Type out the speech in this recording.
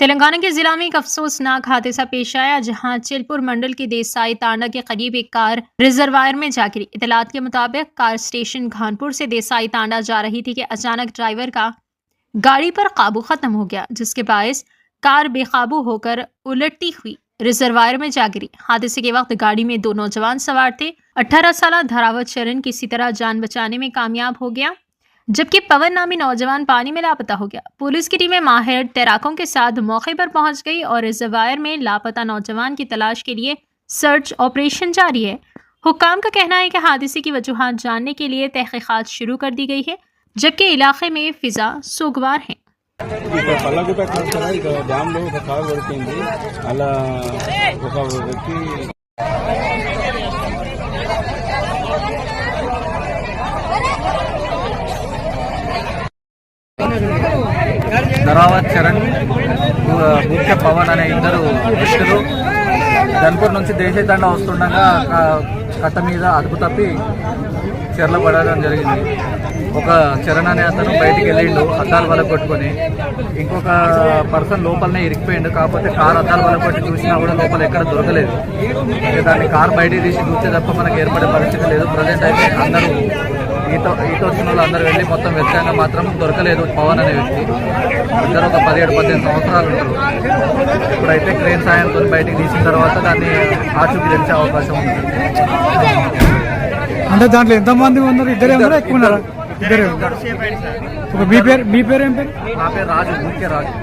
तेलंगाना के जिला में एक अफसोसनाक हादसा पेश आया, जहां चिलपुर मंडल के देसाई तांडा के करीब एक कार रिजर्वायर में जा गिरी। इतलात के मुताबिक कार स्टेशन खानपुर से देसाई तांडा जा रही थी कि अचानक ड्राइवर का गाड़ी पर काबू खत्म हो गया, जिसके बायस कार बेकाबू होकर उलटती हुई रिजर्वायर में जा गिरी। हादसे के वक्त गाड़ी में 2 नौजवान सवार थे। 18 साल धरावत चरण किसी तरह जान बचाने में कामयाब हो गया, जबकि पवन नामी नौजवान पानी में लापता हो गया। पुलिस की टीमें माहिर तैराकों के साथ मौके पर पहुंच गई और रिजर्वायर में लापता नौजवान की तलाश के लिए सर्च ऑपरेशन जारी है। हुक्काम का कहना है कि हादसे की वजूहात जानने के लिए तहकीकात शुरू कर दी गई है, जबकि इलाके में फिजा सोगवार है। ధరావత్ చరణ్ ముఖ్య పవన్ అనే ఇద్దరు వ్యక్తులు ధన్పూర్ నుంచి దేశీయ తండ వస్తుండగా కట్ట మీద అదుపు తప్పి చెర్ల పడడం జరిగింది. ఒక చరణ్ అనే అతను బయటికి వెళ్ళిండు అద్దాలు వల్ల కొట్టుకొని, ఇంకొక పర్సన్ లోపలనే ఇరికిపోయిండు. కాకపోతే కార్ అద్దాలు వల్ల కొట్టి చూసినా కూడా లోపల ఎక్కడ దొరకలేదు. దాన్ని కార్ బయటికి తీసి చూస్తే తప్ప మనకు ఏర్పడే పరిస్థితి లేదు. ప్రజెంట్ అయితే అందరూ ఈత వచ్చిన వాళ్ళు అందరూ వెళ్ళి మొత్తం వెతకంగా మాత్రం దొరకలేదు పవన్ అనే వ్యక్తి. ఇద్దరు ఒక 17-18 సంవత్సరాలు ఉంటారు. ఇప్పుడైతే క్రేన్ సాయంతో బయటికి తీసిన తర్వాత దాన్ని ఆచూకీ తెలిసే అవకాశం ఉంది. అంటే దాంట్లో ఎంతమంది ఉన్నారు? ఇద్దరే ఉన్నారా, ఎక్కువ ఉన్నారా? ఇద్దరే. మీ పేరు ఏం పేరు? నా పేరు రాజు, ముఖ్య రాజు.